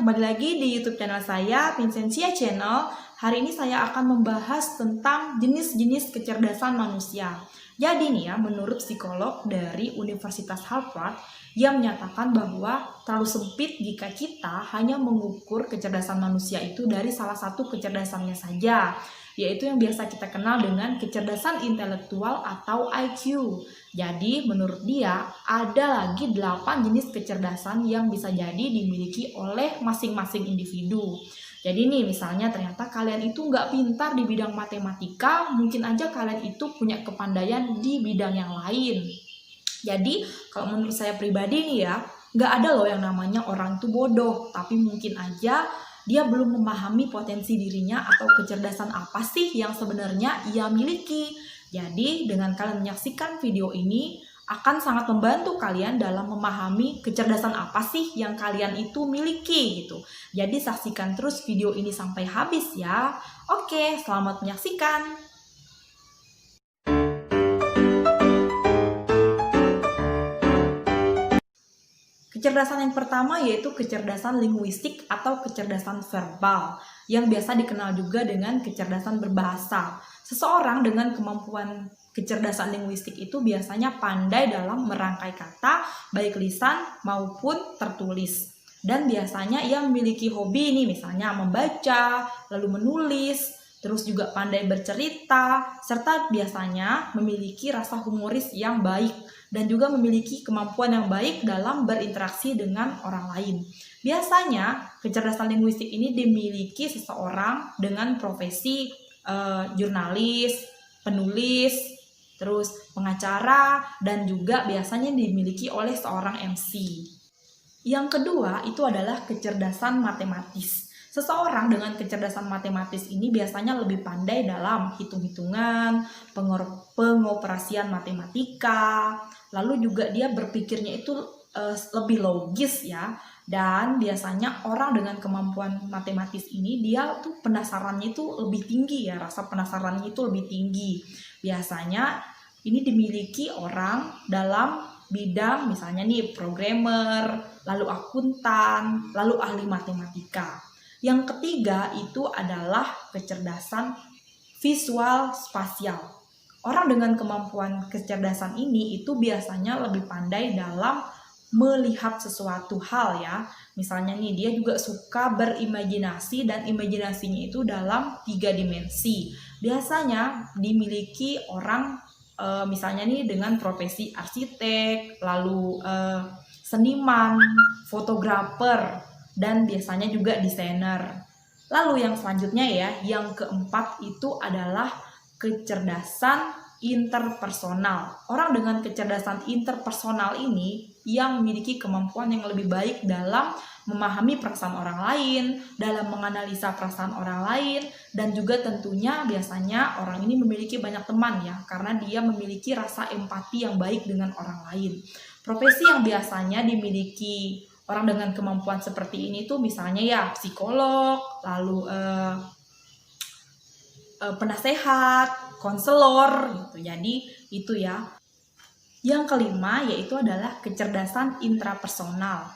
kembali lagi di YouTube channel saya, Vincentia Channel. Hari ini saya akan membahas tentang jenis-jenis kecerdasan manusia. Jadi nih ya, menurut psikolog dari Universitas Harvard yang menyatakan bahwa terlalu sempit jika kita hanya mengukur kecerdasan manusia itu dari salah satu kecerdasannya saja, yaitu yang biasa kita kenal dengan kecerdasan intelektual atau IQ. Jadi menurut dia ada lagi 8 jenis kecerdasan yang bisa jadi dimiliki oleh masing-masing individu. Jadi nih misalnya ternyata kalian itu nggak pintar di bidang matematika, mungkin aja kalian itu punya kepandaian di bidang yang lain. Jadi kalau menurut saya pribadi nih ya, nggak ada loh yang namanya orang itu bodoh, tapi mungkin aja dia belum memahami potensi dirinya atau kecerdasan apa sih yang sebenarnya ia miliki. Jadi dengan kalian menyaksikan video ini akan sangat membantu kalian dalam memahami kecerdasan apa sih yang kalian itu miliki gitu. Jadi saksikan terus video ini sampai habis ya. Oke, selamat menyaksikan. Kecerdasan yang pertama yaitu kecerdasan linguistik atau kecerdasan verbal, yang biasa dikenal juga dengan kecerdasan berbahasa. Seseorang dengan kemampuan kecerdasan linguistik itu biasanya pandai dalam merangkai kata, baik lisan maupun tertulis. Dan biasanya ia memiliki hobi nih, misalnya membaca, lalu menulis, terus juga pandai bercerita, serta biasanya memiliki rasa humoris yang baik dan juga memiliki kemampuan yang baik dalam berinteraksi dengan orang lain. Biasanya kecerdasan linguistik ini dimiliki seseorang dengan profesi jurnalis, penulis, terus pengacara, dan juga biasanya dimiliki oleh seorang MC. Yang kedua itu adalah kecerdasan matematis. Seseorang dengan kecerdasan matematis ini biasanya lebih pandai dalam hitung-hitungan, pengoperasian matematika, lalu juga dia berpikirnya itu lebih logis ya. Dan biasanya orang dengan kemampuan matematis ini dia tuh penasarannya itu lebih tinggi ya, rasa penasarannya itu lebih tinggi. Biasanya ini dimiliki orang dalam bidang misalnya nih programmer, lalu akuntan, lalu ahli matematika. Yang ketiga itu adalah kecerdasan visual spasial. Orang dengan kemampuan kecerdasan ini itu biasanya lebih pandai dalam melihat sesuatu hal ya. Misalnya nih dia juga suka berimajinasi dan imajinasinya itu dalam 3 dimensi. Biasanya dimiliki orang misalnya nih dengan profesi arsitek, lalu seniman, fotografer, dan biasanya juga desainer. Lalu yang selanjutnya ya, yang keempat itu adalah kecerdasan interpersonal. Orang dengan kecerdasan interpersonal ini yang memiliki kemampuan yang lebih baik dalam memahami perasaan orang lain, dalam menganalisa perasaan orang lain, dan juga tentunya biasanya orang ini memiliki banyak teman ya, karena dia memiliki rasa empati yang baik dengan orang lain. Profesi yang biasanya dimiliki orang dengan kemampuan seperti ini tuh misalnya ya psikolog, lalu penasehat, konselor gitu. Jadi itu ya. Yang kelima yaitu adalah kecerdasan intrapersonal.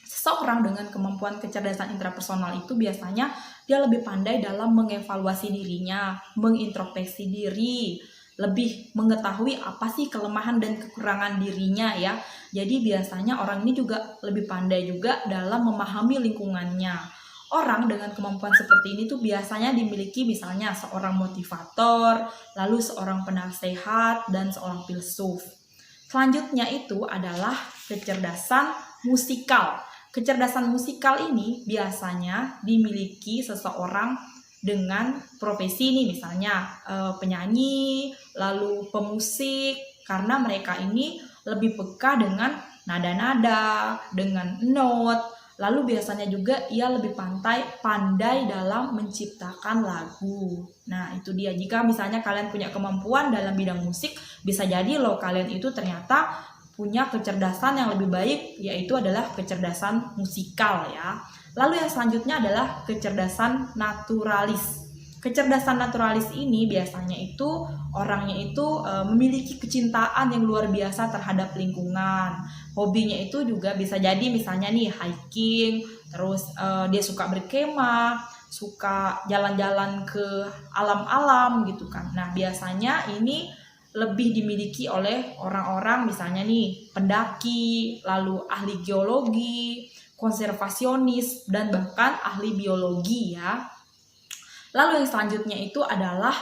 Seseorang dengan kemampuan kecerdasan intrapersonal itu biasanya dia lebih pandai dalam mengevaluasi dirinya, mengintrospeksi diri, lebih mengetahui apa sih kelemahan dan kekurangan dirinya ya. Jadi biasanya orang ini juga lebih pandai juga dalam memahami lingkungannya. Orang dengan kemampuan seperti ini tuh biasanya dimiliki misalnya seorang motivator, lalu seorang penasehat, dan seorang filsuf. Selanjutnya itu adalah kecerdasan musikal. Kecerdasan musikal ini biasanya dimiliki seseorang dengan profesi ini misalnya penyanyi, lalu pemusik, karena mereka ini lebih peka dengan nada-nada, dengan not. Lalu biasanya juga ia lebih pandai dalam menciptakan lagu. Nah itu dia, jika misalnya kalian punya kemampuan dalam bidang musik, bisa jadi loh kalian itu ternyata punya kecerdasan yang lebih baik, yaitu adalah kecerdasan musikal ya. Lalu yang selanjutnya adalah kecerdasan naturalis. Kecerdasan naturalis ini biasanya itu orangnya itu memiliki kecintaan yang luar biasa terhadap lingkungan. Hobinya itu juga bisa jadi misalnya nih hiking, terus dia suka berkemah, suka jalan-jalan ke alam-alam gitu kan. Nah, biasanya ini lebih dimiliki oleh orang-orang misalnya nih pendaki, lalu ahli geologi, konservasionis, dan bahkan ahli biologi ya. Lalu yang selanjutnya itu adalah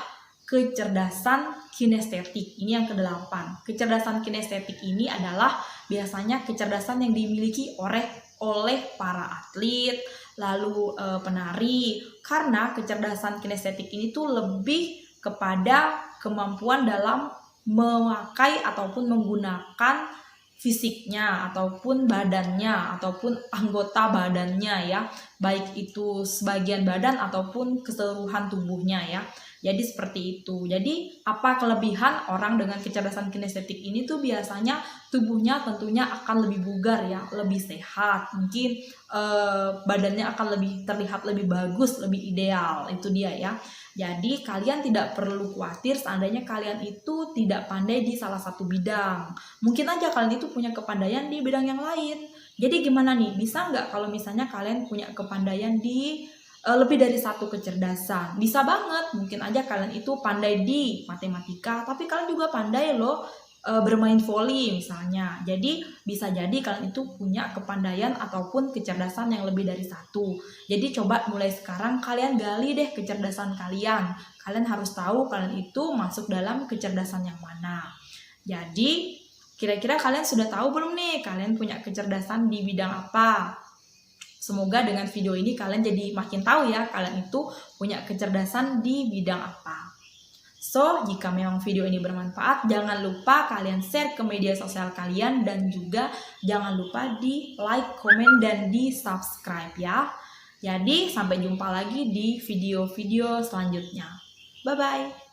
kecerdasan kinestetik. Ini yang ke-8. Kecerdasan kinestetik ini adalah biasanya kecerdasan yang dimiliki oleh para atlet, lalu penari. Karena kecerdasan kinestetik ini tuh lebih kepada kemampuan dalam memakai ataupun menggunakan fisiknya ataupun badannya ataupun anggota badannya ya, baik itu sebagian badan ataupun keseluruhan tubuhnya ya. Jadi seperti itu. Jadi apa kelebihan orang dengan kecerdasan kinestetik ini tuh biasanya tubuhnya tentunya akan lebih bugar ya, lebih sehat, mungkin badannya akan lebih terlihat lebih bagus, lebih ideal. Itu dia ya. Jadi kalian tidak perlu khawatir seandainya kalian itu tidak pandai di salah satu bidang. Mungkin aja kalian itu punya kepandaian di bidang yang lain. Jadi gimana nih? Bisa nggak kalau misalnya kalian punya kepandaian di lebih dari satu kecerdasan? Bisa banget. Mungkin aja kalian itu pandai di matematika, tapi kalian juga pandai loh bermain voli misalnya. Jadi bisa jadi kalian itu punya kepandaian ataupun kecerdasan yang lebih dari satu. Jadi coba mulai sekarang kalian gali deh kecerdasan kalian. Kalian harus tahu kalian itu masuk dalam kecerdasan yang mana. Jadi kira-kira kalian sudah tahu belum nih kalian punya kecerdasan di bidang apa? Semoga dengan video ini kalian jadi makin tahu ya kalian itu punya kecerdasan di bidang apa. So, jika memang video ini bermanfaat, jangan lupa kalian share ke media sosial kalian dan juga jangan lupa di like, komen, dan di subscribe ya. Jadi, sampai jumpa lagi di video-video selanjutnya. Bye-bye!